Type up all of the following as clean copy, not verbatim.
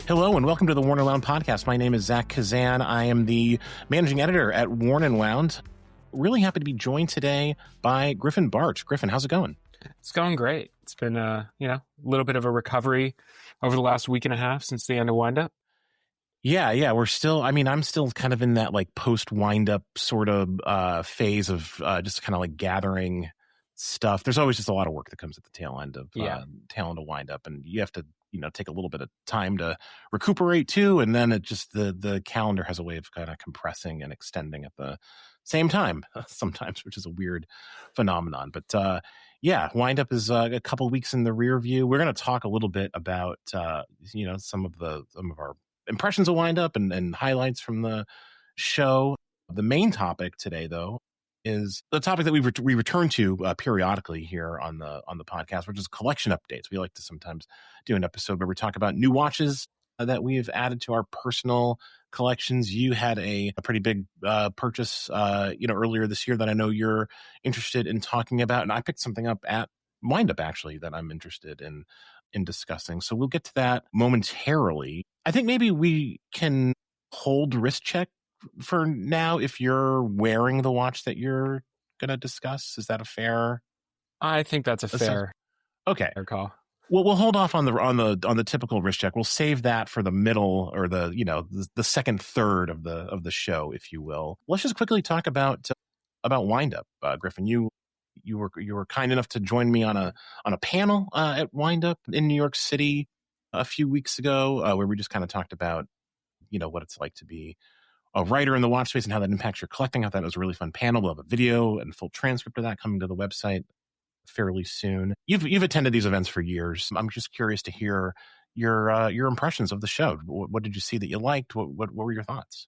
Hello and welcome to the Worn and Wound podcast. My name is Zach Kazan. I am the managing editor at Worn and Wound. Really happy to be joined today by Griffin Bartsch. Griffin, how's it going? It's going great. It's been a little bit of a recovery over the last week and a half since the end of Windup. Yeah, we're still, I'm still kind of in that like post Windup sort of phase of just kind of like gathering stuff. There's always just a lot of work that comes at the tail end of Windup, and you have to take a little bit of time to recuperate too, and then it just the calendar has a way of kind of compressing and extending at the same time sometimes, which is a weird phenomenon. But Windup is a couple weeks in the rear view. We're going to talk a little bit about some of our impressions of Windup and highlights from the show. The main topic today, though, is the topic that we return to periodically here on the podcast, which is collection updates. We like to sometimes do an episode where we talk about new watches that we've added to our personal collections. You had a pretty big purchase earlier this year that I know you're interested in talking about, and I picked something up at Windup actually that I'm interested in discussing. So we'll get to that momentarily. I think maybe we can hold wrist check for now if you're wearing the watch that you're going to discuss. Is that a fair? I think that's a fair call. Well, we'll hold off on the typical wrist check. We'll save that for the middle or the second third of the show, if you will. Let's just quickly talk about Windup. Griffin, you were kind enough to join me on a panel at Windup in New York City a few weeks ago, where we just kind of talked about what it's like to be a writer in the watch space and how that impacts your collecting. I thought it was a really fun panel. We'll have a video and full transcript of that coming to the website fairly soon. You've attended these events for years. I'm just curious to hear your impressions of the show. What did you see that you liked? What were your thoughts?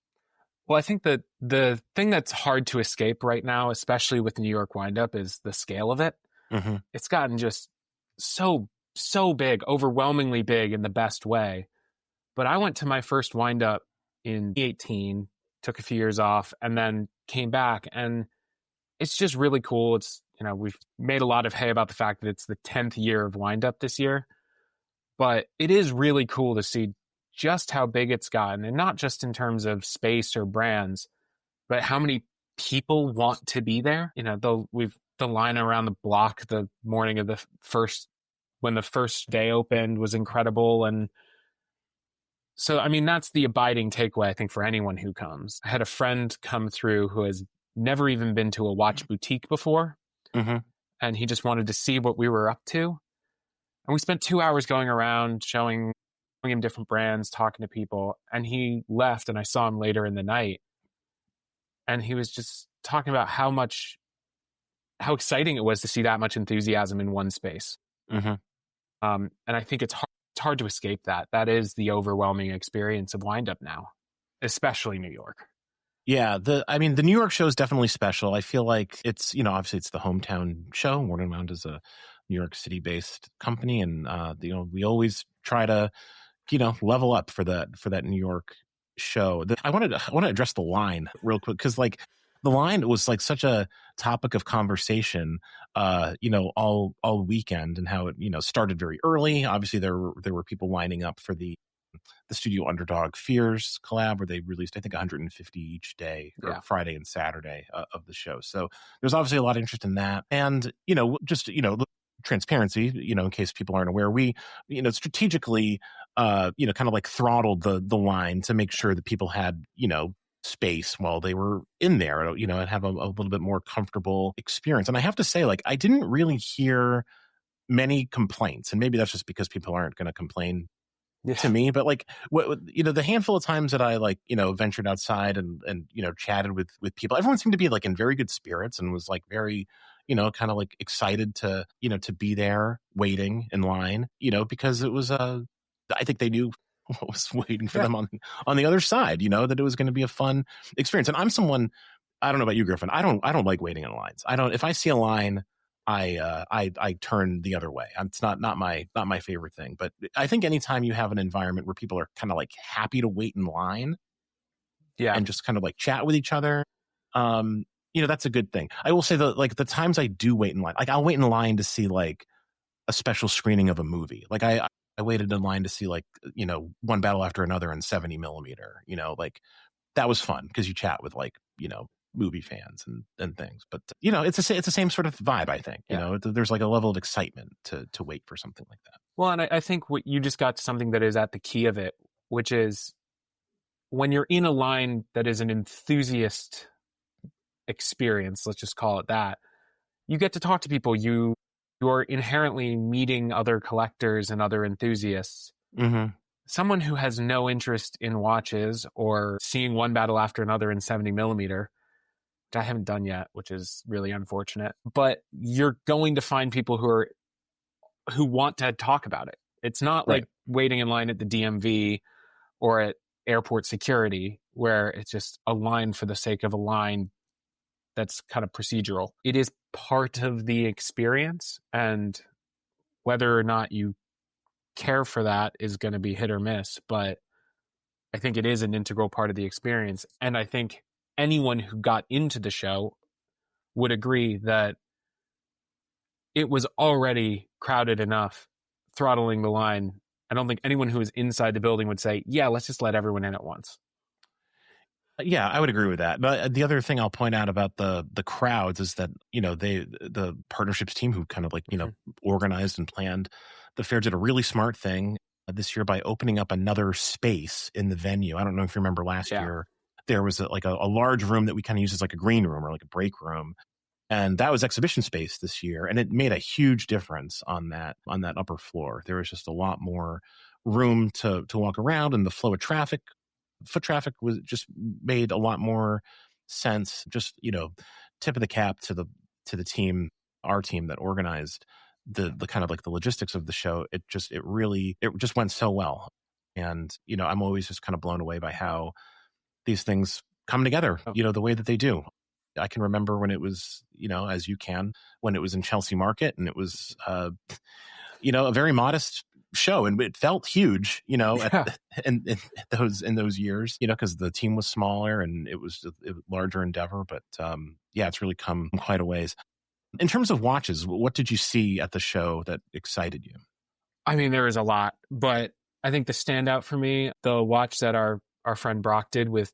Well, I think that the thing that's hard to escape right now, especially with New York Windup, is the scale of it. Mm-hmm. It's gotten just so big, overwhelmingly big in the best way. But I went to my first Windup in 2018, took a few years off, and then came back, and it's just really cool. It's we've made a lot of hay about the fact that it's the 10th year of Windup this year, but it is really cool to see just how big it's gotten, and not just in terms of space or brands, but how many people want to be there. The line around the block the morning of when the first day opened was incredible. And so, that's the abiding takeaway, I think, for anyone who comes. I had a friend come through who has never even been to a watch boutique before. Mm-hmm. And he just wanted to see what we were up to. And we spent 2 hours going around showing him different brands, talking to people. And he left, and I saw him later in the night. And he was just talking about how exciting it was to see that much enthusiasm in one space. Mm-hmm. And I think it's hard to escape that. That is the overwhelming experience of Windup now, especially New York. Yeah, the New York show is definitely special. I feel like it's, obviously it's the hometown show. Worn and Wound is a New York City based company, and we always try to, level up for that New York show. I want to address the line real quick, because like the line was like such a topic of conversation, all weekend, and how it started very early. Obviously, there were people lining up for the Studio Underdog Fears collab, where they released, I think, 150 each day, or Friday and Saturday of the show. So there's obviously a lot of interest in that. And, transparency, in case people aren't aware, we, strategically, kind of like throttled the line to make sure that people had, space while they were in there, and have a little bit more comfortable experience. And I have to say, like, I didn't really hear many complaints, and maybe that's just because people aren't going to complain to me, but like the handful of times that I ventured outside and chatted with people, everyone seemed to be like in very good spirits and was like very kind of like excited to be there waiting in line, because it was I think they knew what was waiting for them on the other side, that it was going to be a fun experience. And I'm someone, I don't know about you, Griffin, I don't like waiting in lines. If I see a line, I turn the other way. It's not my favorite thing. But I think anytime you have an environment where people are kind of like happy to wait in line, and just kind of like chat with each other, that's a good thing. I will say that like the times I do wait in line, like I'll wait in line to see like a special screening of a movie. Like I I waited in line to see like, one battle after another in 70 millimeter, like that was fun because you chat with like, movie fans and things. But, it's the same sort of vibe, I think. There's like a level of excitement to wait for something like that. Well, and I think what you just got to something that is at the key of it, which is when you're in a line that is an enthusiast experience, let's just call it that, you get to talk to people. You're inherently meeting other collectors and other enthusiasts. Mm-hmm. Someone who has no interest in watches or seeing one battle after another in 70 millimeter, which I haven't done yet, which is really unfortunate, but you're going to find people who want to talk about it. It's not right. like waiting in line at the DMV or at airport security where it's just a line for the sake of a line that's kind of procedural. It is part of the experience, and whether or not you care for that is going to be hit or miss, but I think it is an integral part of the experience. And I think anyone who got into the show would agree that it was already crowded enough, throttling the line. I don't think anyone who was inside the building would say, yeah, let's just let everyone in at once. Yeah, I would agree with that. But the other thing I'll point out about the crowds is that, the partnerships team who kind of like, organized and planned the fair did a really smart thing this year by opening up another space in the venue. I don't know if you remember last year, there was a large room that we kind of use as like a green room or like a break room. And that was exhibition space this year. And it made a huge difference on that upper floor. There was just a lot more room to walk around, and the flow of traffic. Foot traffic was just made a lot more sense. Just, tip of the cap to the team, our team that organized the kind of like the logistics of the show. It just went so well. And, I'm always just kind of blown away by how these things come together, the way that they do. I can remember when it was, as you can, when it was in Chelsea Market, and it was, a very modest show, and it felt huge, in those years, because the team was smaller and it was a larger endeavor. But it's really come quite a ways. In terms of watches, what did you see at the show that excited you? I mean, there was a lot, but I think the standout for me, the watch that our friend Brock did with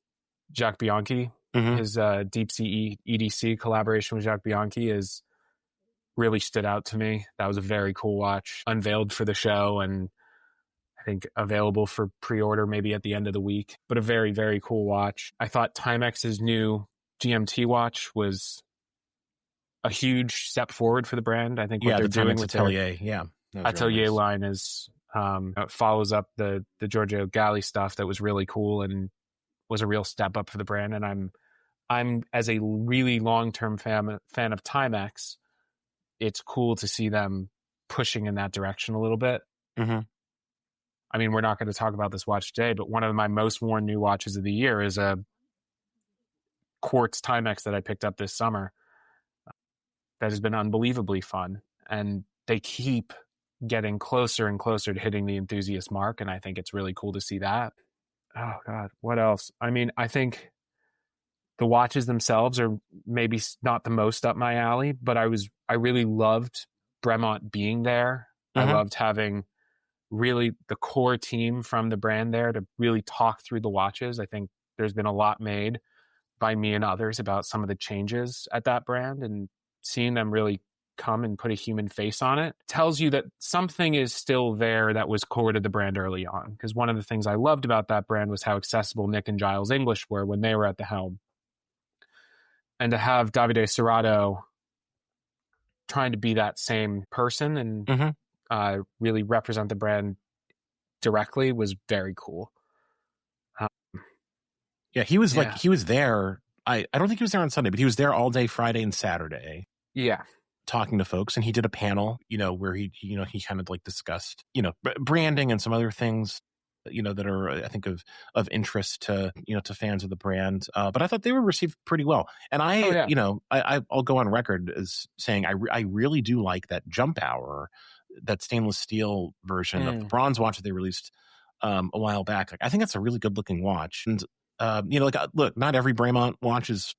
Jacques Bianchi, his Deep Sea EDC collaboration with Jacques Bianchi is really stood out to me. That was a very cool watch, unveiled for the show, and I think available for pre-order maybe at the end of the week, but a very, very cool watch. I thought Timex's new GMT watch was a huge step forward for the brand. I think what they're doing with Atelier, Atelier nice. Line is it follows up the Giorgio Galli stuff that was really cool and was a real step up for the brand. And I'm as a really long-term fan of Timex, it's cool to see them pushing in that direction a little bit. Mm-hmm. I mean, we're not going to talk about this watch today, but one of my most worn new watches of the year is a quartz Timex that I picked up this summer that has been unbelievably fun. And they keep getting closer and closer to hitting the enthusiast mark. And I think it's really cool to see that. Oh, God, what else? I mean, I think the watches themselves are maybe not the most up my alley, but I really loved Bremont being there. Mm-hmm. I loved having really the core team from the brand there to really talk through the watches. I think there's been a lot made by me and others about some of the changes at that brand, and seeing them really come and put a human face on it tells you that something is still there that was core to the brand early on. Because one of the things I loved about that brand was how accessible Nick and Giles English were when they were at the helm. And to have Davide Serrato trying to be that same person and really represent the brand directly was very cool. He was he was there. I don't think he was there on Sunday, but he was there all day Friday and Saturday. Yeah. Talking to folks, and he did a panel, where he kind of like discussed, branding and some other things, that are, I think, of interest to, to fans of the brand. But I thought they were received pretty well. And I'll go on record as saying, I really do like that jump hour, that stainless steel version of the bronze watch that they released a while back. Like, I think that's a really good looking watch. And, look, not every Bremont watch is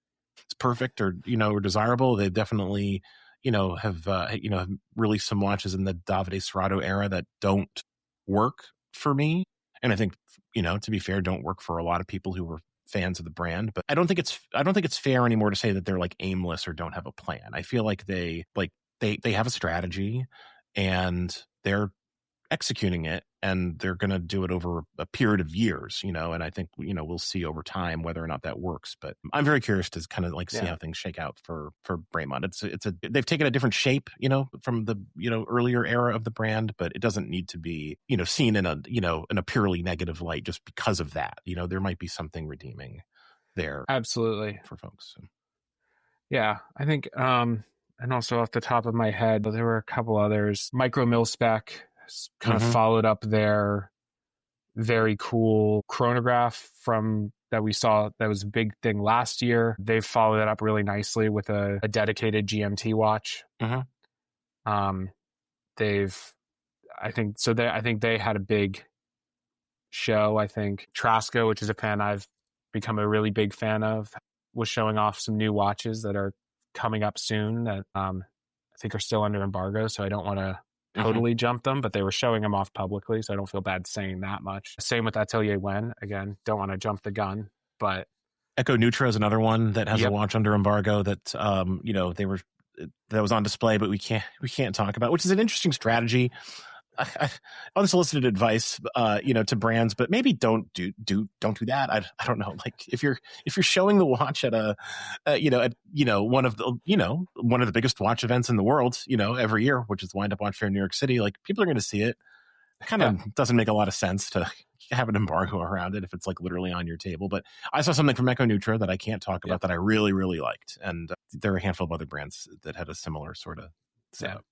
perfect or, or desirable. They definitely, have released some watches in the Davide Serrato era that don't work for me. And I think, to be fair, don't work for a lot of people who were fans of the brand. But I don't think it's fair anymore to say that they're like aimless or don't have a plan. I feel like they have a strategy and they're executing it, and they're going to do it over a period of years, and I think, we'll see over time whether or not that works. But I'm very curious to kind of like see how things shake out for Braemont. They've taken a different shape, from the, earlier era of the brand, but it doesn't need to be, seen in a purely negative light just because of that. There might be something redeeming there. Absolutely. For folks. So. Yeah, I think, and also off the top of my head, there were a couple others. Micro Mil Spec kind of followed up their very cool chronograph that we saw that was a big thing last year. They've followed it up really nicely with a dedicated GMT watch. I think they had a big show. I think Trasco, which is a fan I've become a really big fan of, was showing off some new watches that are coming up soon that I think are still under embargo, so I don't want to totally jump them, but they were showing them off publicly, so I don't feel bad saying that much. Same with Atelier Wen. Again, don't want to jump the gun, but Echo Neutra is another one that has a watch under embargo that that was on display, but we can't talk about, which is an interesting strategy. Unsolicited advice, to brands, but maybe don't do that. I don't know. Like if you're showing the watch at one of the biggest watch events in the world, every year, which is Windup Watch Fair in New York City, like people are going to see it. It kind of doesn't make a lot of sense to have an embargo around it if it's like literally on your table. But I saw something from Echo Neutra that I can't talk about that I really, really liked. And there are a handful of other brands that had a similar sort of setup.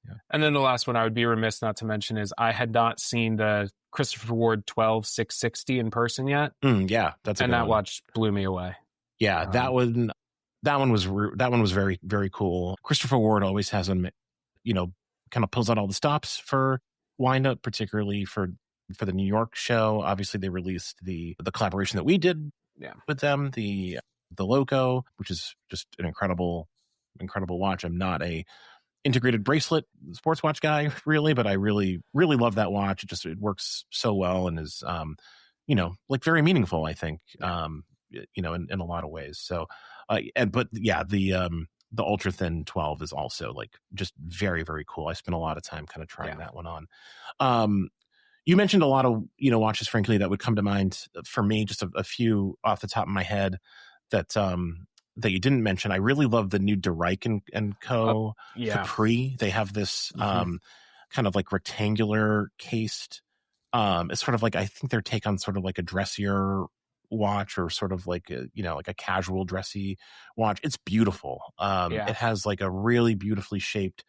Yeah. And then the last one I would be remiss not to mention is I had not seen the Christopher Ward 12-660 in person yet. That's a good that one. watch blew me away. Yeah, that one was very, very cool. Christopher Ward always has kind of pulls out all the stops for Windup, particularly for the New York show. Obviously, they released the collaboration that we did with them, the Loco, which is just an incredible watch. I'm not a integrated bracelet sports watch guy really, but I really, really love that watch. It works so well and is like very meaningful, I think, in a lot of ways. So the ultra thin 12 is also like just very, very cool. I spent a lot of time kind of trying that one on. You mentioned a lot of watches, frankly, that would come to mind for me. Just a few off the top of my head that you didn't mention. I really love the new De Rijk and Co. Capri. They have this kind of like rectangular cased. It's sort of like, I think their take on sort of like a dressier watch, or sort of like like a casual dressy watch. It's beautiful. It has like a really beautifully shaped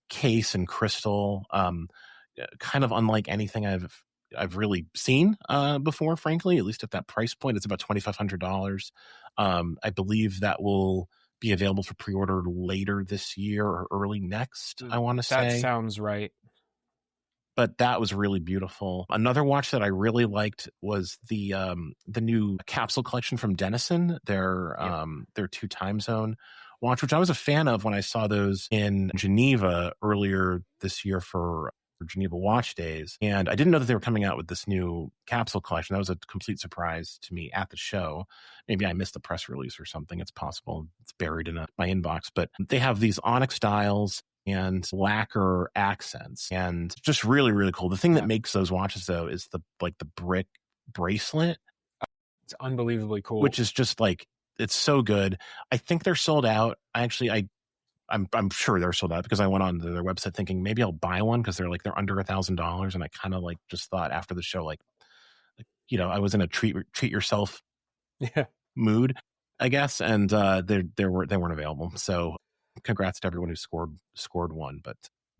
case and crystal. Kind of unlike anything I've really seen before, frankly, at least at that price point. It's about $2,500. I believe that will be available for pre-order later this year or early next, I want to say. That sounds right. But that was really beautiful. Another watch that I really liked was the new capsule collection from Denison, their 2 time zone watch, which I was a fan of when I saw those in Geneva earlier this year for Geneva Watch Days. And I didn't know that they were coming out with this new capsule collection. That was a complete surprise to me at the show. Maybe I missed the press release or something. It's possible. It's buried in my inbox. But they have these onyx dials and lacquer accents, and just really, really cool. The thing that makes those watches, though, is the brick bracelet. It's unbelievably cool. Which is just like, it's so good. I think they're sold out. I'm sure they're sold out because I went on to their website thinking maybe I'll buy one because they're under $1,000, and I kind of like just thought after the show, like I was in a treat yourself mood, I guess, and they weren't available. So congrats to everyone who scored one. But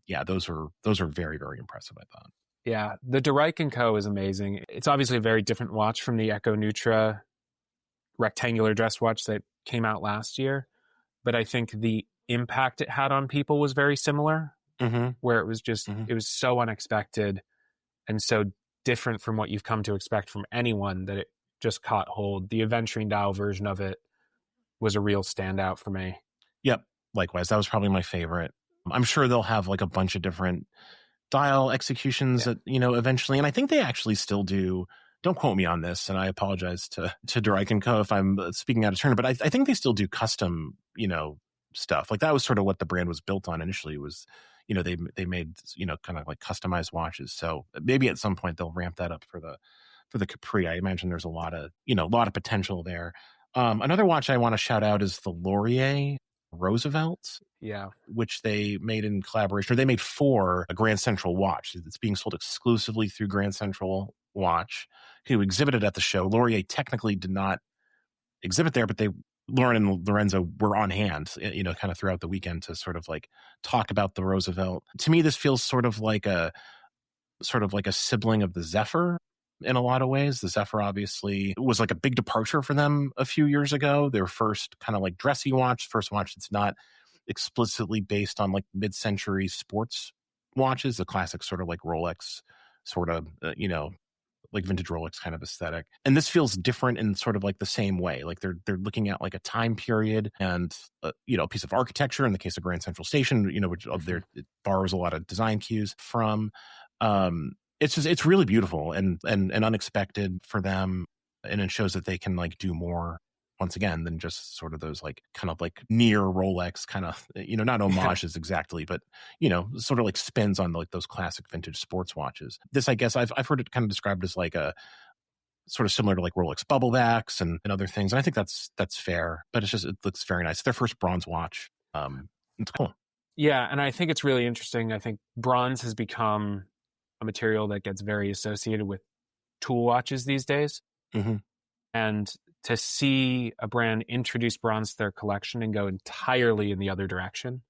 yeah, those are very, very impressive, I thought. Yeah, the De Rijk & Co. is amazing. It's obviously a very different watch from the Echo Neutra rectangular dress watch that came out last year, but I think the impact it had on people was very similar, where it was just it was so unexpected and so different from what you've come to expect from anyone that it just caught hold. The aventurine dial version of it was a real standout for me. Yep, likewise. That was probably my favorite. I'm sure they'll have like a bunch of different dial executions that, eventually, and I think they actually still do. Don't quote me on this, and I apologize to Drake & Co. if I'm speaking out of turn, but I think they still do custom, stuff. Like that was sort of what the brand was built on initially was, they made, kind of like customized watches. So maybe at some point they'll ramp that up for the Capri. I imagine there's a lot of potential there. Another watch I want to shout out is the Laurier Roosevelt. Yeah. Which they made in collaboration, or they made for a Grand Central watch. It's being sold exclusively through Grand Central Watch, who exhibited at the show. Laurier technically did not exhibit there, but Lauren and Lorenzo were on hand, kind of throughout the weekend to sort of like talk about the Roosevelt. To me, this feels sort of like a sibling of the Zephyr in a lot of ways. The Zephyr obviously was like a big departure for them a few years ago. Their first kind of like dressy watch, first watch that's not explicitly based on like mid-century sports watches, the classic sort of like Rolex sort of, like vintage Rolex kind of aesthetic. And this feels different in sort of like the same way. Like they're looking at like a time period and, a piece of architecture in the case of Grand Central Station, which it borrows a lot of design cues from. It's really beautiful and unexpected for them. And it shows that they can like do more once again than just sort of those like kind of like near Rolex kind of, not homages exactly, but, sort of like spins on like those classic vintage sports watches. This, I guess I've heard it kind of described as like a sort of similar to like Rolex bubblebacks and other things. And I think that's fair, but it looks very nice. Their first bronze watch. It's cool. Yeah. And I think it's really interesting. I think bronze has become a material that gets very associated with tool watches these days. Mm-hmm. And to see a brand introduce bronze to their collection and go entirely in the other direction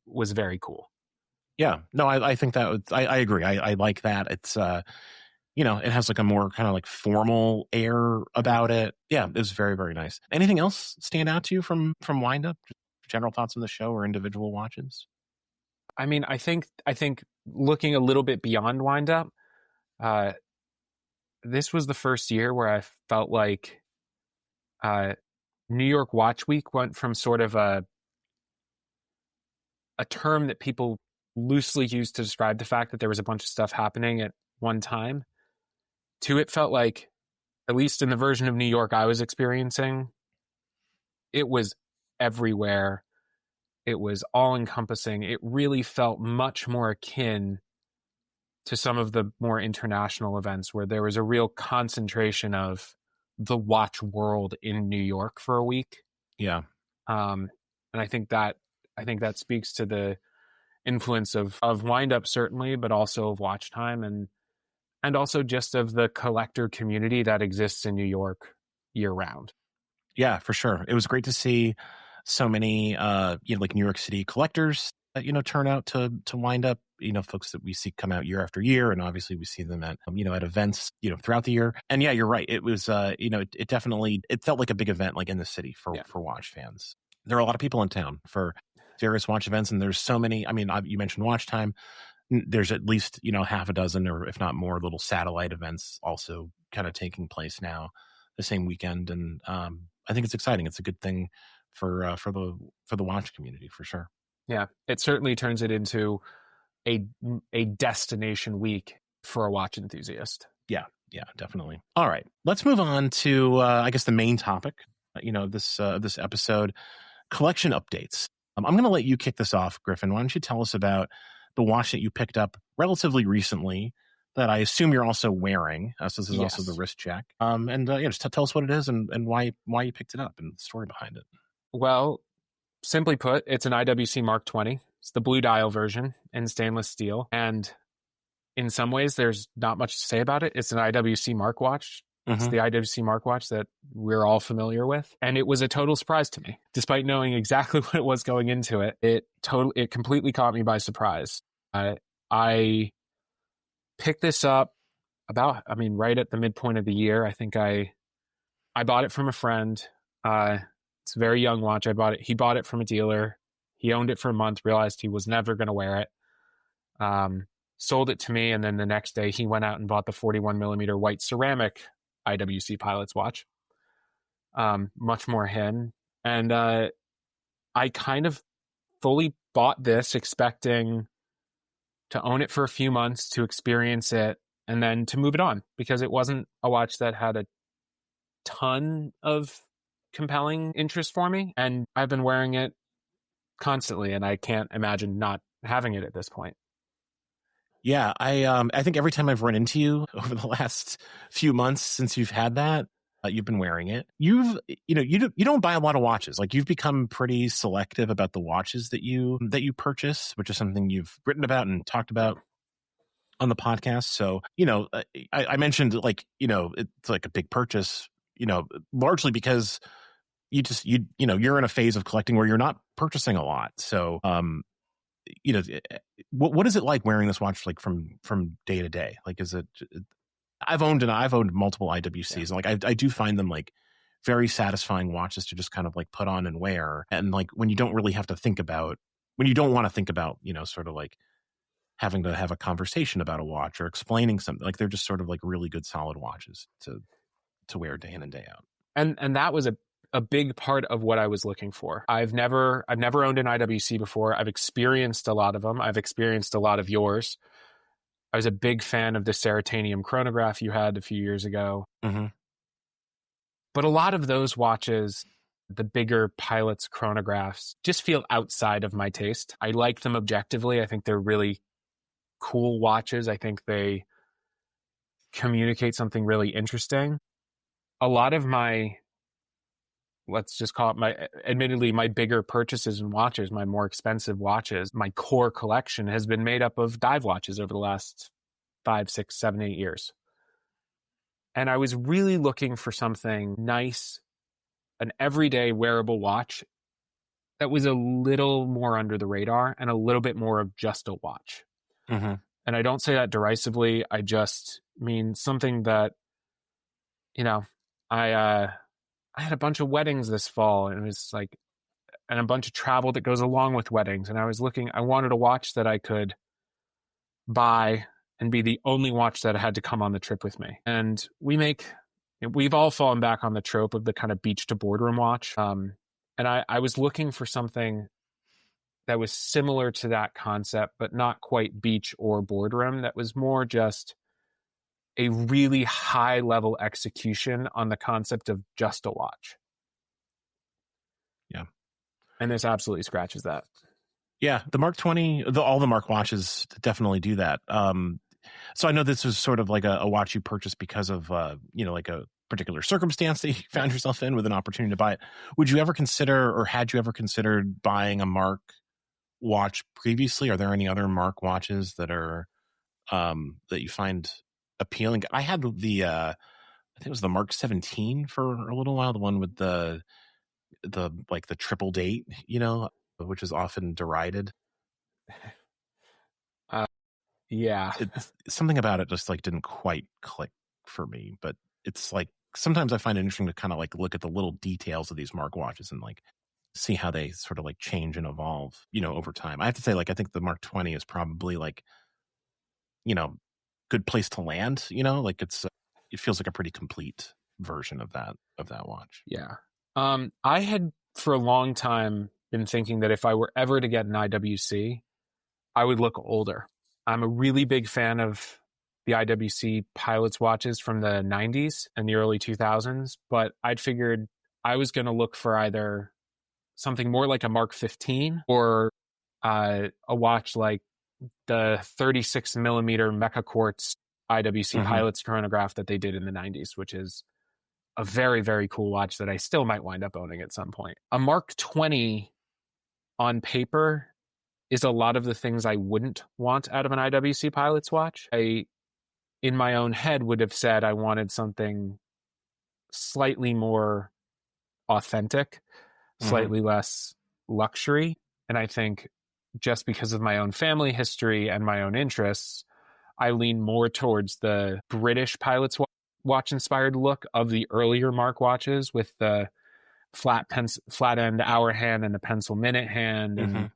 was very cool. Yeah, no, I think that I agree. I like that. It's, it has like a more kind of like formal air about it. Yeah, it was very, very nice. Anything else stand out to you from Windup? General thoughts on the show or individual watches? I mean, I think looking a little bit beyond Windup, this was the first year where I felt like New York Watch Week went from sort of a term that people loosely used to describe the fact that there was a bunch of stuff happening at one time to it felt like, at least in the version of New York I was experiencing, it was everywhere. It was all encompassing. It really felt much more akin to some of the more international events where there was a real concentration of the watch world in New York for a week. Yeah. And I think that speaks to the influence of Windup certainly, but also of Watch Time and also just of the collector community that exists in New York year round. Yeah, for sure. It was great to see so many like New York City collectors turn out to wind up, folks that we see come out year after year. And obviously we see them at, at events, throughout the year. And yeah, you're right. It was, it definitely, it felt like a big event, like in the city for watch fans. There are a lot of people in town for various watch events. And there's so many, I mean, you mentioned Watch Time. There's at least, half a dozen or if not more little satellite events also kind of taking place now the same weekend. And I think it's exciting. It's a good thing for the watch community for sure. Yeah, it certainly turns it into a destination week for a watch enthusiast. Yeah, definitely. All right, let's move on to I guess the main topic. This episode, collection updates. I'm going to let you kick this off, Griffin. Why don't you tell us about the watch that you picked up relatively recently that I assume you're also wearing? So this is also the wrist check. Just tell us what it is and why you picked it up and the story behind it. Well, simply put, it's an IWC Mark XX. It's the blue dial version in stainless steel. And in some ways, there's not much to say about it. It's an IWC Mark watch. Mm-hmm. It's the IWC Mark watch that we're all familiar with. And it was a total surprise to me. Despite knowing exactly what it was going into it, it completely caught me by surprise. I picked this up right at the midpoint of the year. I think I bought it from a friend. It's a very young watch. He bought it from a dealer. He owned it for a month, realized he was never going to wear it. Sold it to me. And then the next day he went out and bought the 41 millimeter white ceramic IWC Pilot's watch. Much more him. And I kind of fully bought this expecting to own it for a few months, to experience it, and then to move it on, because it wasn't a watch that had a ton of compelling interest for me. And I've been wearing it constantly, and I can't imagine not having it at this point. Yeah, I think every time I've run into you over the last few months since you've had that, you've been wearing it. You don't buy a lot of watches. Like, you've become pretty selective about the watches that you purchase, which is something you've written about and talked about on the podcast. So, I mentioned, like, it's like a big purchase, largely because you're in a phase of collecting where you're not purchasing a lot. So, what is it like wearing this watch, like, from day to day? Like, is it? I've owned multiple IWCs, and like I do find them like very satisfying watches to just kind of like put on and wear, and like when you don't really have to think about, when you don't want to think about, sort of like having to have a conversation about a watch or explaining something. Like, they're just sort of like really good, solid watches to wear day in and day out. And that was a big part of what I was looking for. I've never owned an IWC before. I've experienced a lot of them. I've experienced a lot of yours. I was a big fan of the Seratanium chronograph you had a few years ago. Mm-hmm. But a lot of those watches, the bigger Pilot's chronographs, just feel outside of my taste. I like them objectively. I think they're really cool watches. I think they communicate something really interesting. A lot of my, let's just call it admittedly, my bigger purchases in watches, my more expensive watches, my core collection has been made up of dive watches over the last 5, 6, 7, 8 years. And I was really looking for something nice, an everyday wearable watch that was a little more under the radar and a little bit more of just a watch. Mm-hmm. And I don't say that derisively. I just mean something that, I had a bunch of weddings this fall, and it was like, and a bunch of travel that goes along with weddings. And I wanted a watch that I could buy and be the only watch that had to come on the trip with me. And we've all fallen back on the trope of the kind of beach to boardroom watch. And I was looking for something that was similar to that concept, but not quite beach or boardroom, that was more just a really high level execution on the concept of just a watch. Yeah. And this absolutely scratches that. Yeah. The Mark 20, all the Mark watches definitely do that. So I know this was sort of like a watch you purchased because of, like a particular circumstance that you found yourself in with an opportunity to buy it. Would you ever consider, or had you ever considered buying a Mark watch previously? Are there any other Mark watches that are, that you find appealing? I had I think it was the Mark 17 for a little while, the one with the like the triple date, which is often derided. Yeah. It's something about it just like didn't quite click for me, but it's like sometimes I find it interesting to kind of like look at the little details of these Mark watches and like see how they sort of like change and evolve, over time. I have to say, like, I think the Mark 20 is probably like, good place to land, like it feels like a pretty complete version of that watch. Yeah. I had for a long time been thinking that if I were ever to get an IWC, I would look older. I'm a really big fan of the IWC Pilot's watches from the 90s and the early 2000s, but I'd figured I was going to look for either something more like a Mark 15 or a watch like the 36 millimeter Mecha Quartz IWC Pilot's chronograph that they did in the 90s, which is a very, very cool watch that I still might wind up owning at some point. A Mark 20 on paper is a lot of the things I wouldn't want out of an IWC Pilot's watch. I, in my own head, would have said I wanted something slightly more authentic, slightly less luxury. And I think just because of my own family history and my own interests, I lean more towards the British Pilot's watch inspired look of the earlier Mark watches with the flat end hour hand and the pencil minute hand and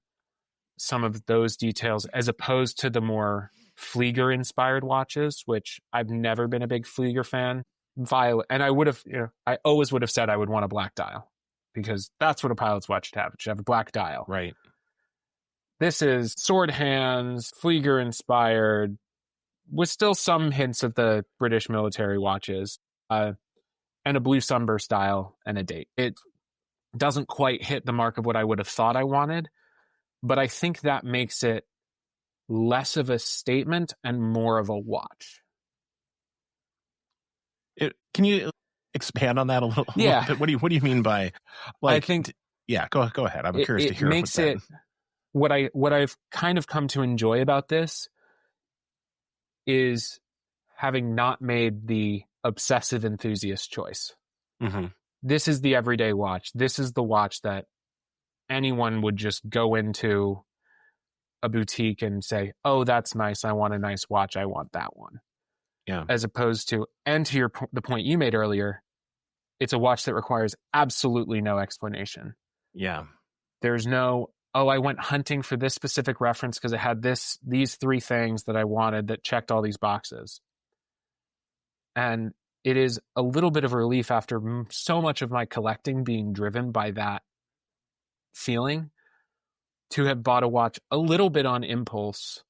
some of those details, as opposed to the more Flieger inspired watches, which I've never been a big Flieger fan. Violet, and I would have, I always would have said I would want a black dial, because that's what a Pilot's watch should have. It should have a black dial. Right. This is sword hands, Flieger inspired, with still some hints of the British military watches, and a blue sunburst dial and a date. It doesn't quite hit the mark of what I would have thought I wanted, but I think that makes it less of a statement and more of a watch. Can you expand on that a little bit? What do you mean by, like? I think, go ahead. I'm curious to hear. It makes it what I've kind of come to enjoy about this is having not made the obsessive enthusiast choice. Mm-hmm. This is the everyday watch. This is the watch that anyone would just go into a boutique and say, oh, that's nice. I want a nice watch. I want that one. Yeah. As opposed to, and to the point you made earlier, it's a watch that requires absolutely no explanation. Yeah. There's no, oh, I went hunting for this specific reference because it had these three things that I wanted that checked all these boxes. And it is a little bit of a relief after so much of my collecting being driven by that feeling to have bought a watch a little bit on impulse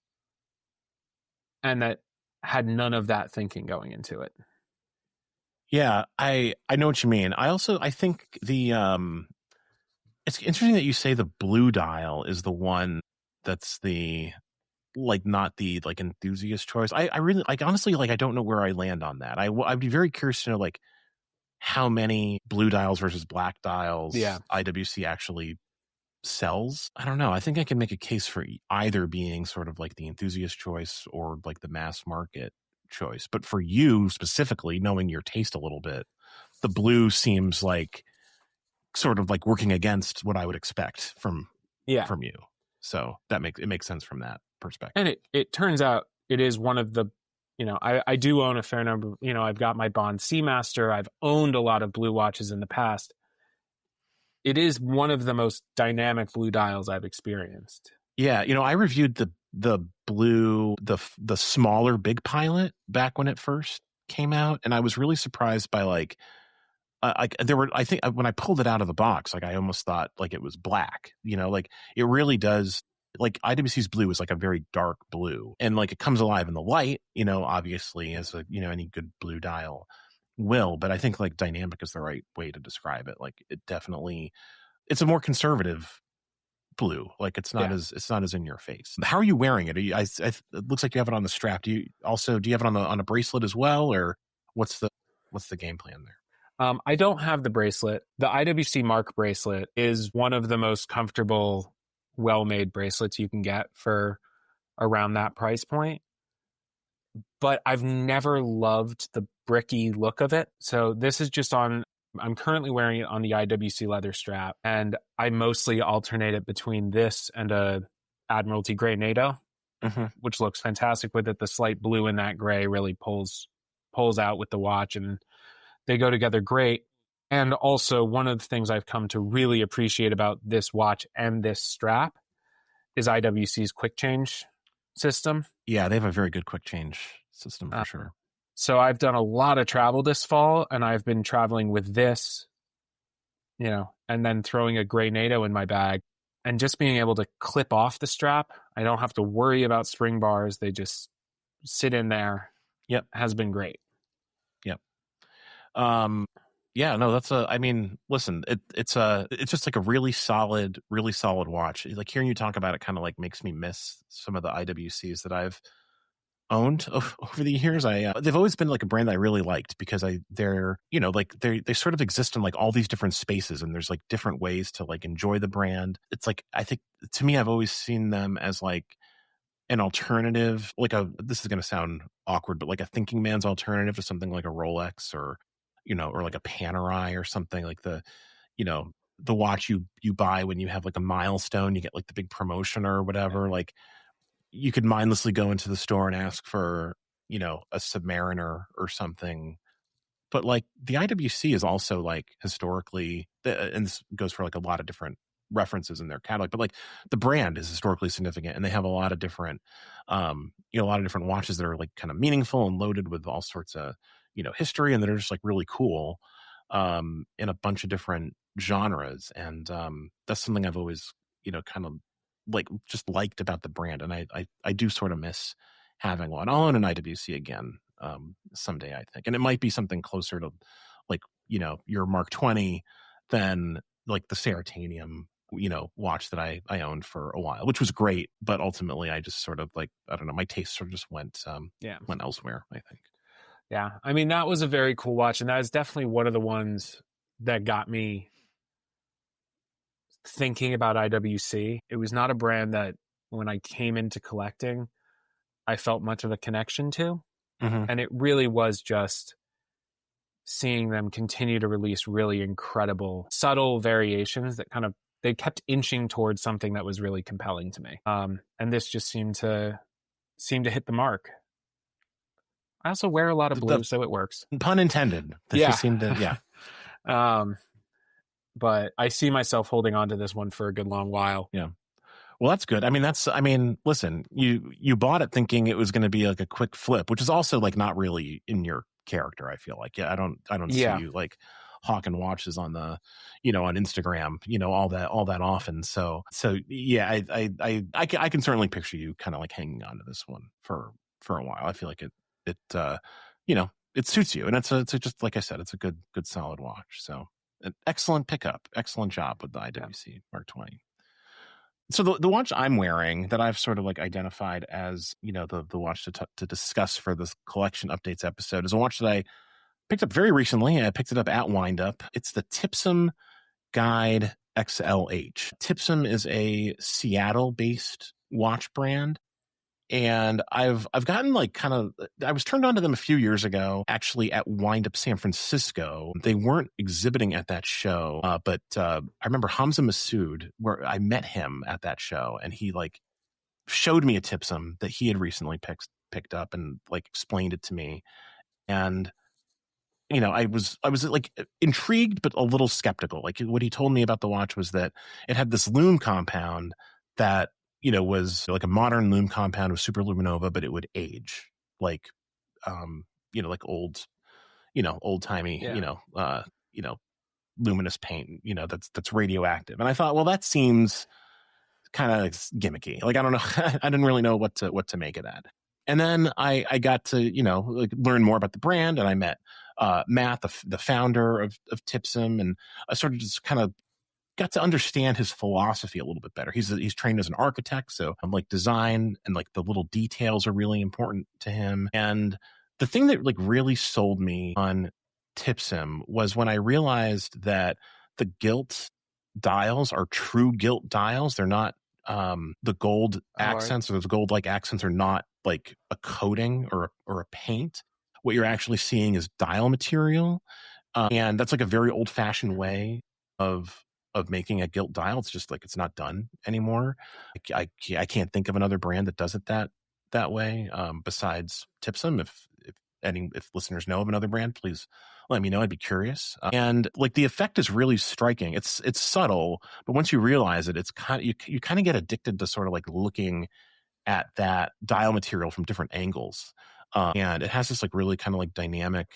and that had none of that thinking going into it. Yeah, I know what you mean. I think the it's interesting that you say the blue dial is the one that's the, like, not the, like, enthusiast choice. I really, like, honestly, like, I don't know where I land on that. I'd be very curious to know, like, how many blue dials versus black dials IWC actually sells. I don't know. I think I can make a case for either being sort of like the enthusiast choice or like the mass market choice. But for you specifically, knowing your taste a little bit, the blue seems like sort of like working against what I would expect from you. So that makes sense from that perspective. And it turns out it is one of the, I do own a fair number. I've got my Bond Seamaster. I've owned a lot of blue watches in the past. It is one of the most dynamic blue dials I've experienced. Yeah, I reviewed the blue, the smaller Big Pilot back when it first came out, and I was really surprised by like there were, I think when I pulled it out of the box, like I almost thought like it was black. Like it really does. Like IWC's blue is like a very dark blue, and like it comes alive in the light. Obviously as any good blue dial will, but I think like dynamic is the right way to describe it. Like it definitely, it's a more conservative blue. Like it's not as in your face. How are you wearing it? It looks like you have it on the strap. Do you have it on a bracelet as well, or what's the game plan there? I don't have the bracelet. The IWC Mark bracelet is one of the most comfortable, well-made bracelets you can get for around that price point. But I've never loved the bricky look of it. So this is just I'm currently wearing it on the IWC leather strap, and I mostly alternate it between this and a Admiralty Gray NATO, which looks fantastic with it. The slight blue in that gray really pulls out with the watch, and they go together great. And also, one of the things I've come to really appreciate about this watch and this strap is IWC's quick change system. Yeah, they have a very good quick change system for sure. So I've done a lot of travel this fall, and I've been traveling with this, and then throwing a Gray NATO in my bag and just being able to clip off the strap. I don't have to worry about spring bars. They just sit in there. Yep. Has been great. Yep. Yeah, no, listen, it's just like a really solid watch. Like hearing you talk about it kind of like makes me miss some of the IWCs that I've owned over the years. They've always been like a brand that I really liked because they're they sort of exist in like all these different spaces, and there's like different ways to like enjoy the brand. It's like, I think to me, I've always seen them as like an alternative, like this is going to sound awkward, but like a thinking man's alternative to something like a Rolex or like a Panerai or something, like the watch you buy when you have like a milestone, you get like the big promotion or whatever. Like you could mindlessly go into the store and ask for, a Submariner or something. But like the IWC is also like historically, and this goes for like a lot of different references in their catalog, but like the brand is historically significant, and they have a lot of different, a lot of different watches that are like kind of meaningful and loaded with all sorts of, history, and that are just like really cool, in a bunch of different genres. And that's something I've always, kind of just liked about the brand. And I do sort of miss having one. I'll own an IWC again someday, I think. And it might be something closer to like, your Mark 20 than like the Ceratanium, watch that I owned for a while, which was great. But ultimately I just sort of like, I don't know, my taste sort of just went elsewhere, I think. Yeah. I mean, that was a very cool watch. And that is definitely one of the ones that got me thinking about IWC. It was not a brand that when I came into collecting, I felt much of a connection to. Mm-hmm. And it really was just seeing them continue to release really incredible, subtle variations that they kept inching towards something that was really compelling to me. And this just seemed to hit the mark. I also wear a lot of blue, so it works. Pun intended. This just seemed to, but I see myself holding on to this one for a good long while. Yeah. Well, that's good. I mean, listen, you bought it thinking it was going to be like a quick flip, which is also like not really in your character. I feel like, I don't see you like hawking watches on the, on Instagram, all that often. So yeah, I can certainly picture you kind of like hanging on to this one for a while. I feel like it suits you, and it's just like I said, it's a good solid watch. So an excellent pickup, excellent job with the IWC Mark 20. So the watch I'm wearing that I've sort of like identified as, the watch to discuss for this collection updates episode is a watch that I picked up very recently. I picked it up at Windup. It's the Typsim Guide XLH. Typsim is a Seattle-based watch brand. And I've gotten like I was turned on to them a few years ago, actually at Windup San Francisco. They weren't exhibiting at that show, but I remember Hamza Masood, where I met him at that show, and he like showed me a Typsim that he had recently picked up and like explained it to me. And I was like intrigued, but a little skeptical. Like what he told me about the watch was that it had this lume compound that was like a modern lume compound with superluminova, but it would age like, like old timey, luminous paint, that's radioactive. And I thought, well, that seems kind of gimmicky. Like, I don't know. I didn't really know what to make of that. And then I got to, like learn more about the brand, and I met Matt, the founder of Typsim, and I sort of just kind of got to understand his philosophy a little bit better. He's trained as an architect, so like design and like the little details are really important to him. And the thing that like really sold me on Typsim was when I realized that the gilt dials are true gilt dials. They're not the gold accents, or the gold like accents are not like a coating or a paint. What you're actually seeing is dial material, and that's like a very old fashioned way of making a gilt dial. It's just like it's not done anymore. I can't think of another brand that does it that way besides Typsim. If listeners know of another brand, please let me know. I'd be curious. And like the effect is really striking. It's subtle, but once you realize it, it's kind of you kind of get addicted to sort of like looking at that dial material from different angles. And it has this like really kind of like dynamic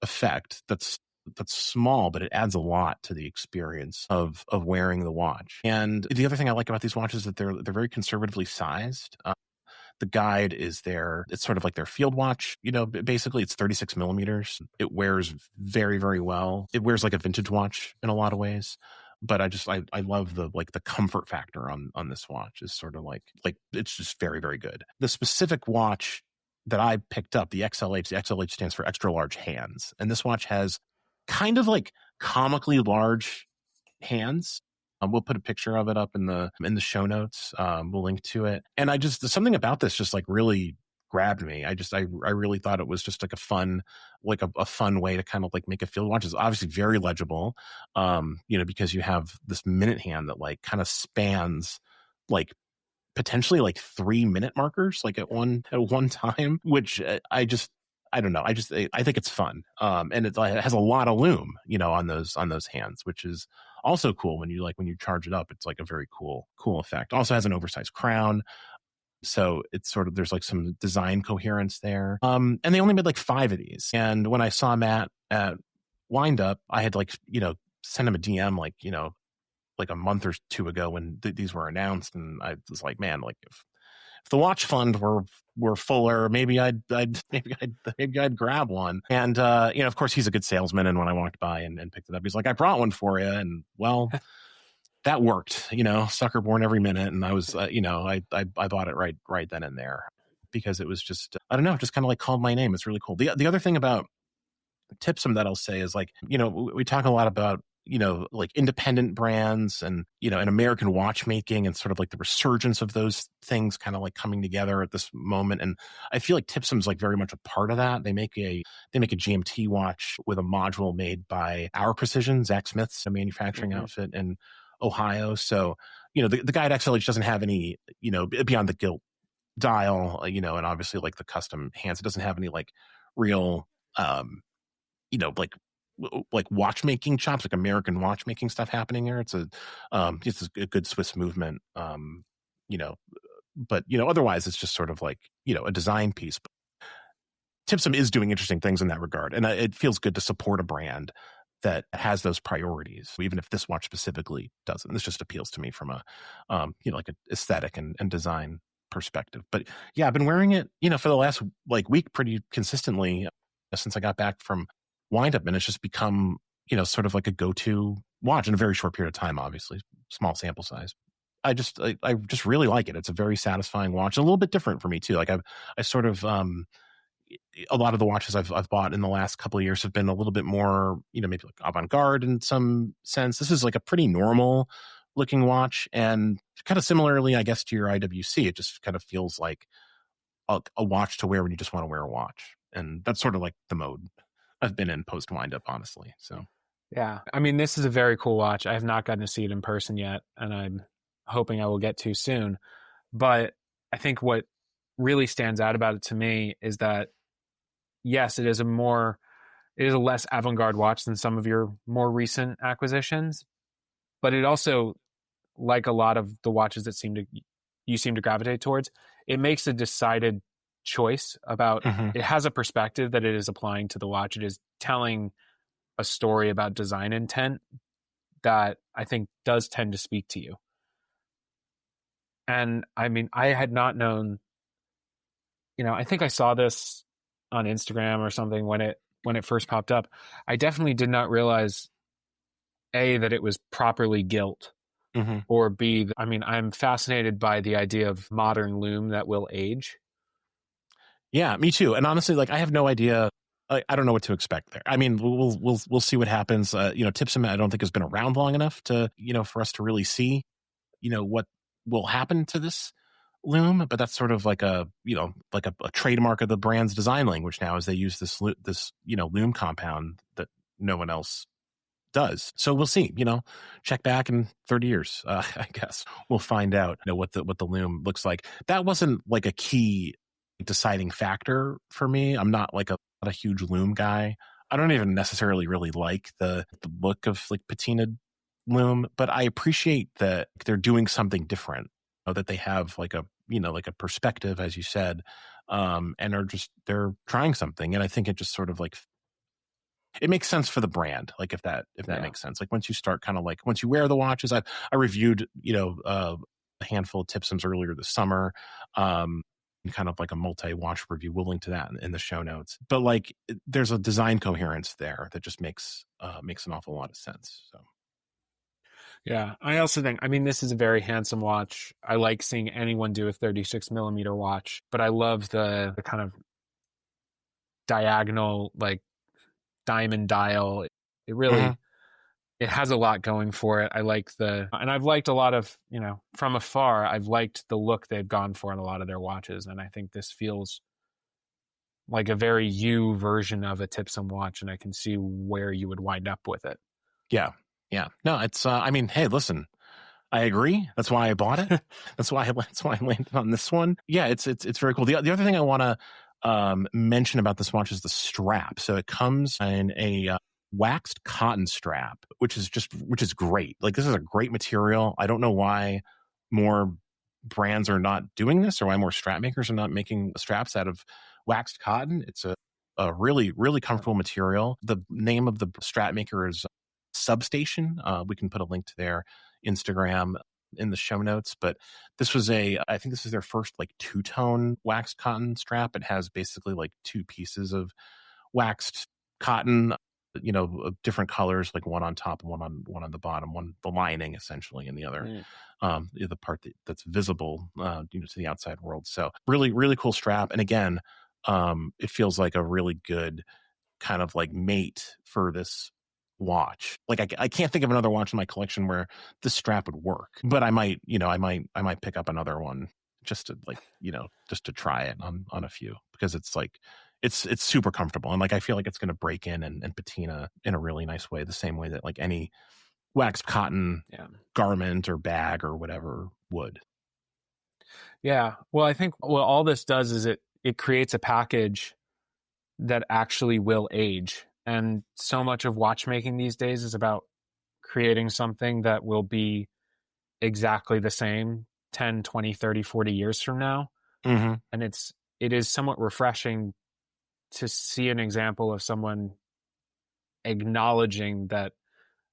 effect that's small, but it adds a lot to the experience of wearing the watch. And the other thing I like about these watches is that they're very conservatively sized. The guide is it's sort of like their field watch, basically it's 36 millimeters. It wears very, very well. It wears like a vintage watch in a lot of ways. But I love the comfort factor on this watch is sort of like it's just very, very good. The specific watch that I picked up, the XLH stands for extra large hands. And this watch has kind of like comically large hands. We'll put a picture of it up in the show notes. We'll link to it. And something about this just like really grabbed me. I really thought it was just like a fun way to kind of like make a field watch. It's obviously very legible, because you have this minute hand that like kind of spans like potentially like 3-minute markers like at one time, which I don't know. I think it's fun. And it has a lot of lume, on those hands, which is also cool when you charge it up. It's like a very cool effect. Also has an oversized crown. So it's sort of, there's like some design coherence there. And they only made like 5 of these. And when I saw Matt at Windup, I had like, sent him a DM, like, like a month or two ago when these were announced, and I was like, man, like if the watch fund were fuller, maybe I'd grab one. And of course he's a good salesman, and when I walked by and picked it up, he's like, I brought one for you, and well, that worked, sucker born every minute. And I was I bought it right then and there, because it was just, I don't know, just kind of like called my name. It's really cool. The other thing about Typsim that I'll say is, like, we talk a lot about, like independent brands and, and American watchmaking, and sort of like the resurgence of those things kind of like coming together at this moment. And I feel like Typsim's like very much a part of that. They make a GMT watch with a module made by Our Precision, Zach Smith's a manufacturing outfit in Ohio. So, the guide XLH doesn't have any, beyond the gilt dial, and obviously like the custom hands, it doesn't have any like real, like watchmaking chops, like American watchmaking stuff happening here. It's a good Swiss movement, but otherwise it's just sort of like, a design piece. But Typsim is doing interesting things in that regard, and it feels good to support a brand that has those priorities, even if this watch specifically doesn't. This just appeals to me from a, like an aesthetic and design perspective. But yeah, I've been wearing it, for the last like week pretty consistently since I got back from Windup, and it's just become, sort of like a go-to watch in a very short period of time, obviously, small sample size. I just really like it. It's a very satisfying watch, a little bit different for me too. Like I sort of, a lot of the watches I've bought in the last couple of years have been a little bit more, maybe like avant-garde in some sense. This is like a pretty normal looking watch, and kind of similarly, I guess, to your IWC, it just kind of feels like a watch to wear when you just want to wear a watch. And that's sort of like the mode I've been in post Windup, honestly. So yeah, I mean, this is a very cool watch. I have not gotten to see it in person yet, and I'm hoping I will get to soon. But I think what really stands out about it to me is that, yes, it is a less avant-garde watch than some of your more recent acquisitions, but it also, like a lot of the watches that you seem to gravitate towards, it makes a decided choice about, it has a perspective that it is applying to the watch. It is telling a story about design intent that I think does tend to speak to you. And I mean, I had not known, I think I saw this on Instagram or something when it first popped up. I definitely did not realize, A, that it was properly gilt, or B, I mean, I'm fascinated by the idea of modern lume that will age. Yeah, me too. And honestly, like, I have no idea. I don't know what to expect there. I mean, we'll see what happens. Typsim, I don't think has been around long enough to, for us to really see, what will happen to this lume. But that's sort of like a trademark of the brand's design language now, as they use this lume compound that no one else does. So we'll see. Check back in 30 years. I guess we'll find out what the lume looks like. That wasn't like a key deciding factor for me. I'm not like a huge lume guy. I don't even necessarily really like the look of like patinaed lume, but I appreciate that they're doing something different, that they have like a perspective, as you said, and they're trying something. And I think it just sort of like, it makes sense for the brand. Like if that makes sense, like once you start kind of like, once you wear the watches, I reviewed, a handful of Typsims earlier this summer, kind of like a multi-watch review. We'll link to that in the show notes. But like, there's a design coherence there that just makes an awful lot of sense. So, yeah, I also think, I mean, this is a very handsome watch. I like seeing anyone do a 36 millimeter watch, but I love the kind of diagonal, like diamond dial. It really, it has a lot going for it. And I've liked a lot of, from afar, I've liked the look they've gone for in a lot of their watches. And I think this feels like a very you version of a Typsim watch, and I can see where you would wind up with it. Yeah. Yeah. No, it's, I mean, hey, listen, I agree. That's why I bought it. That's why I landed on this one. Yeah. It's very cool. The other thing I want to mention about this watch is the strap. So it comes in a waxed cotton strap, which is great. Like, this is a great material. I don't know why more brands are not doing this, or why more strap makers are not making straps out of waxed cotton. It's a really, really comfortable material. The name of the strap maker is Substation. We can put a link to their Instagram in the show notes, but I think this is their first like two-tone waxed cotton strap. It has basically like two pieces of waxed cotton, of different colors, like one on top and one on the bottom, one the lining essentially, and the other the part that's visible to the outside world. So really, really cool strap. And again, it feels like a really good kind of like mate for this watch. Like I can't think of another watch in my collection where this strap would work, but I might pick up another one just to just to try it on a few, because it's like it's super comfortable, and like I feel like it's going to break in and patina in a really nice way, the same way that like any waxed cotton garment or bag or whatever would. Yeah. Well, I think what all this does is it creates a package that actually will age. And so much of watchmaking these days is about creating something that will be exactly the same 10, 20, 30, 40 years from now. Mm-hmm. And it is somewhat refreshing to see an example of someone acknowledging that,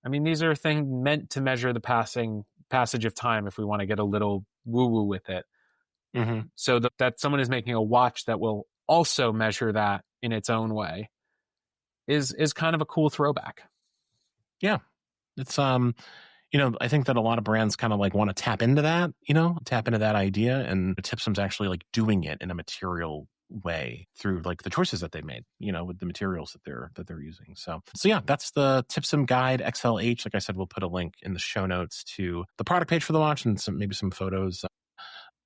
I mean, these are things meant to measure the passage of time, if we want to get a little woo-woo with it. Mm-hmm. So that someone is making a watch that will also measure that in its own way is kind of a cool throwback. Yeah. It's I think that a lot of brands kind of like want to tap into that idea, and Typsim's actually like doing it in a material way through like the choices that they made, with the materials that they're using. So yeah, that's the Typsim Guide XLH. Like I said, we'll put a link in the show notes to the product page for the watch and maybe some photos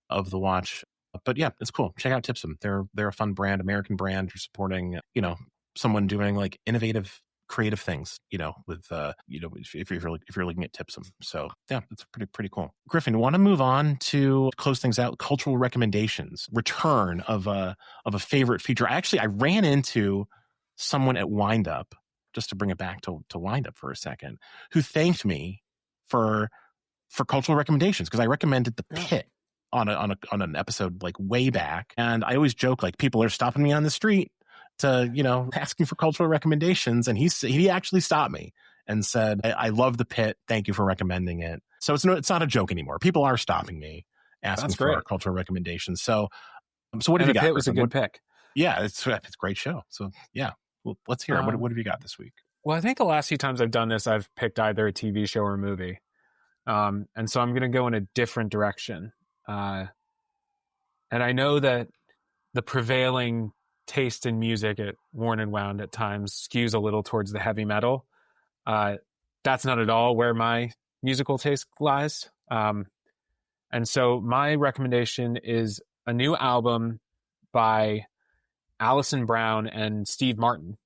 of the watch. But yeah, it's cool. Check out Typsim. They're a fun brand, American brand. You're supporting, someone doing like innovative, creative things, with if you're looking at Typsim. So yeah, it's pretty cool. Griffin, want to move on to close things out? Cultural recommendations, return of a favorite feature. I ran into someone at Windup, just to bring it back to Windup for a second, who thanked me for cultural recommendations, because I recommended the Pit on an episode like way back, and I always joke like people are stopping me on the street to asking for cultural recommendations, and he actually stopped me and said, I love the Pit, thank you for recommending it. So it's not a joke anymore. People are stopping me asking for our cultural recommendations. So what have you got? The Pit was a good pick. Yeah, it's a great show. So yeah, well, let's hear it. What have you got this week? Well, I think the last few times I've done this, I've picked either a TV show or a movie, and so I'm going to go in a different direction. And I know that the prevailing taste in music at Worn and Wound at times skews a little towards the heavy metal. That's not at all where my musical taste lies. And so my recommendation is a new album by Alison Brown and Steve Martin.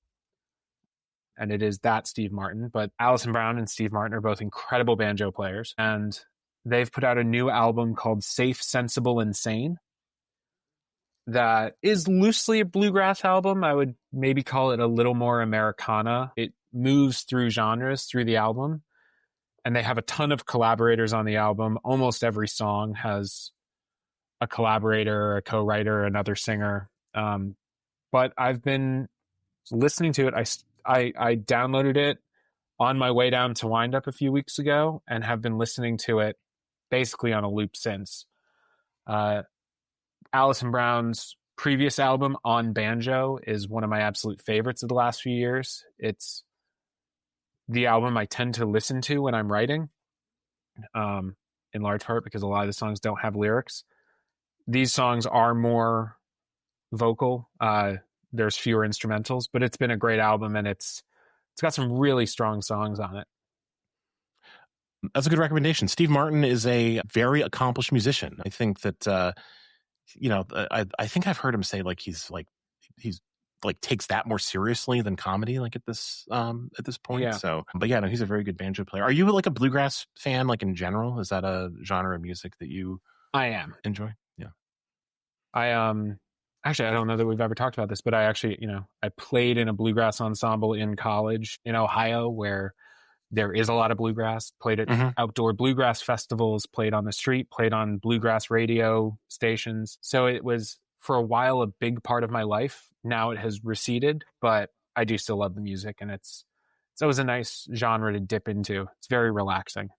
And it is that Steve Martin, but Alison Brown and Steve Martin are both incredible banjo players. And they've put out a new album called Safe, Sensible, and Sane that is loosely a bluegrass album. I would maybe call it a little more Americana. It moves through genres through the album, and they have a ton of collaborators on the album. Almost every song has a collaborator, a co-writer, another singer. But I've been listening to it. I downloaded it on my way down to Windup a few weeks ago and have been listening to it basically on a loop since. Alison Brown's previous album, On Banjo, is one of my absolute favorites of the last few years. It's the album I tend to listen to when I'm writing, in large part because a lot of the songs don't have lyrics. These songs are more vocal. There's fewer instrumentals, but it's been a great album, and it's got some really strong songs on it. That's a good recommendation. Steve Martin is a very accomplished musician. I think that I think I've heard him say like he's takes that more seriously than comedy, like at this point. Yeah. So, but yeah, no, he's a very good banjo player. Are you like a bluegrass fan, like in general? Is that a genre of music that you enjoy? Yeah. Actually, I don't know that we've ever talked about this, but I played in a bluegrass ensemble in college in Ohio, where there is a lot of bluegrass. Played at outdoor bluegrass festivals, played on the street, played on bluegrass radio stations. So it was, for a while, a big part of my life. Now it has receded, but I do still love the music, and it's it's always a nice genre to dip into. It's very relaxing.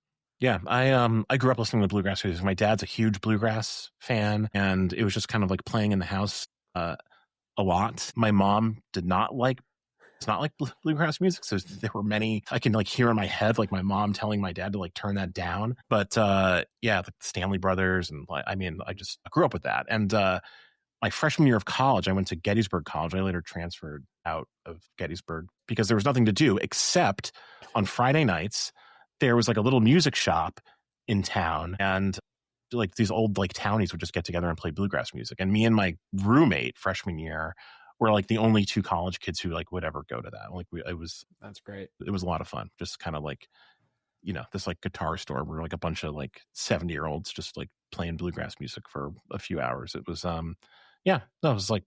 Yeah, I grew up listening to bluegrass music. My dad's a huge bluegrass fan, and it was just kind of like playing in the house a lot. My mom did not like it's not like bluegrass music, so there were many I can like hear in my head, like my mom telling my dad to like turn that down. But yeah, like the Stanley Brothers, and like, I mean, I just grew up with that. And my freshman year of college, I went to Gettysburg College. I later transferred out of Gettysburg because there was nothing to do except on Friday nights there was like a little music shop in town, and like these old like townies would just get together and play bluegrass music. And me and my roommate freshman year were like the only two college kids who like would ever go to that. Like That's great. It was a lot of fun. Just kind of like, you know, this like guitar store where like a bunch of like 70-year-olds just like playing bluegrass music for a few hours. It was yeah, that was like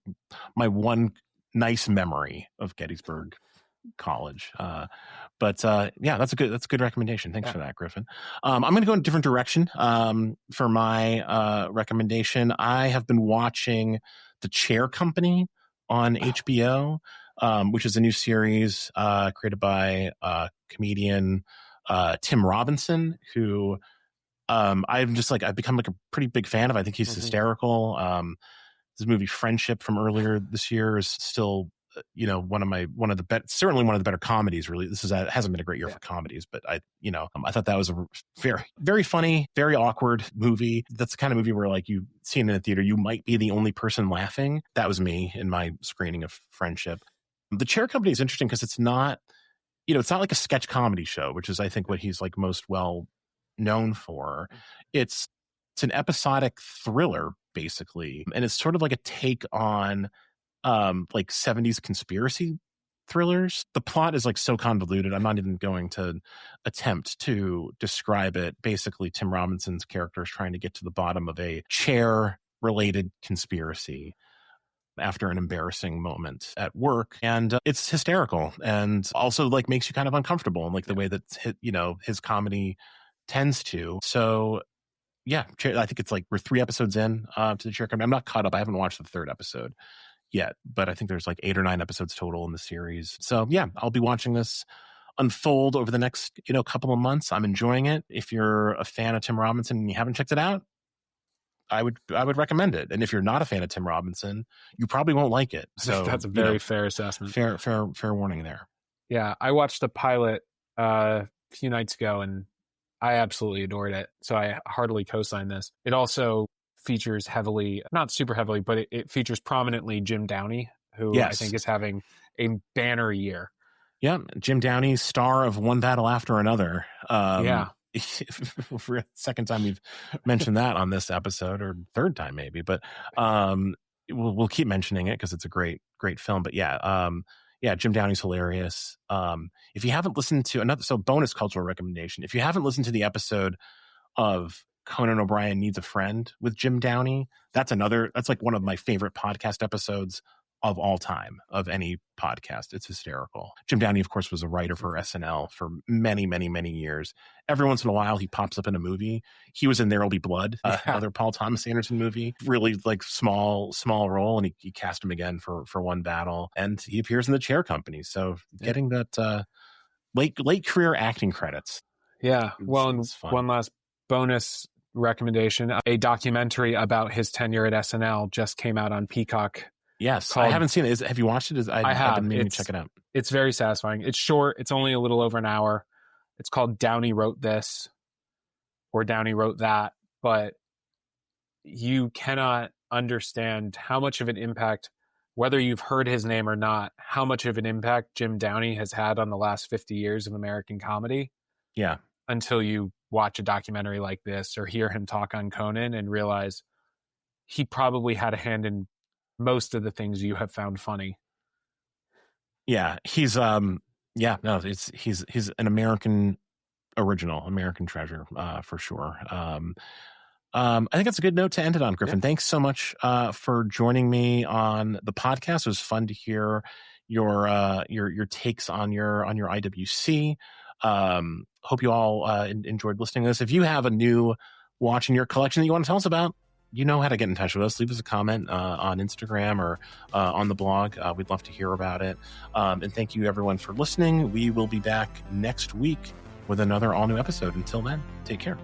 my one nice memory of Gettysburg College. But yeah, that's a good recommendation. Thanks for that, Griffin. I'm going to go in a different direction for my recommendation. I have been watching The Chair Company on HBO, which is a new series created by comedian Tim Robinson, who I've become like a pretty big fan of. I think he's hysterical. His movie Friendship from earlier this year is still, you know, certainly one of the better comedies. Really, hasn't been a great year for comedies, but I thought that was a very, very funny, very awkward movie. That's the kind of movie where like you see it in a theater, you might be the only person laughing. That was me in my screening of Friendship. The Chair Company is interesting because it's not like a sketch comedy show, which is I think what he's like most well known for. It's an episodic thriller basically, and it's sort of like a take on like 70s conspiracy thrillers. The plot is like so convoluted, I'm not even going to attempt to describe it. Basically, Tim Robinson's character is trying to get to the bottom of a chair related conspiracy after an embarrassing moment at work, and it's hysterical and also like makes you kind of uncomfortable in like the way that his comedy tends to. So yeah, I think it's like we're 3 episodes in to The Chair Company. I'm not caught up. I haven't watched the 3rd episode yet, but I think there's like 8 or 9 episodes total in the series. So yeah, I'll be watching this unfold over the next couple of months. I'm enjoying it. If you're a fan of Tim Robinson and you haven't checked it out, I would recommend it. And if you're not a fan of Tim Robinson, you probably won't like it. So that's a very fair assessment. Fair warning there. Yeah, I watched the pilot a few nights ago and I absolutely adored it. So I heartily co-sign this. It also features heavily, not super heavily, but it features prominently Jim Downey, who I think is having a banner year. Yeah, Jim Downey, star of One Battle After Another. For the second time we've mentioned that on this episode, or 3rd time maybe, but we'll keep mentioning it because it's a great film. But yeah, Jim Downey's hilarious. If you haven't listened to bonus cultural recommendation, if you haven't listened to the episode of Conan O'Brien Needs a Friend with Jim Downey, that's like one of my favorite podcast episodes of all time, of any podcast. It's hysterical. Jim Downey, of course, was a writer for SNL for many, many, many years. Every once in a while, he pops up in a movie. He was in There'll Be Blood, another Paul Thomas Anderson movie. Really like small role, and he cast him again for One Battle. And he appears in The Chair Company. So getting that late career acting credits. Yeah. Well, and one last bonus recommendation. A documentary about his tenure at SNL just came out on Peacock. Yes, I haven't seen it. Have you watched it? I have. I've been meaning to check it out. It's very satisfying. It's short. It's only a little over an hour. It's called Downey Wrote This or Downey Wrote That. But you cannot understand how much of an impact, whether you've heard his name or not, how much of an impact Jim Downey has had on the last 50 years of American comedy. Yeah. Until you watch a documentary like this or hear him talk on Conan and realize he probably had a hand in most of the things you have found funny. Yeah, he's an American original, American treasure, for sure. I think that's a good note to end it on, Griffin. Thanks so much for joining me on the podcast. It was fun to hear your takes on your IWC. Hope you all enjoyed listening to this. If you have a new watch in your collection that you want to tell us about, you know how to get in touch with us. Leave us a comment on Instagram or on the blog. We'd love to hear about it. And thank you, everyone, for listening. We will be back next week with another all-new episode. Until then, take care.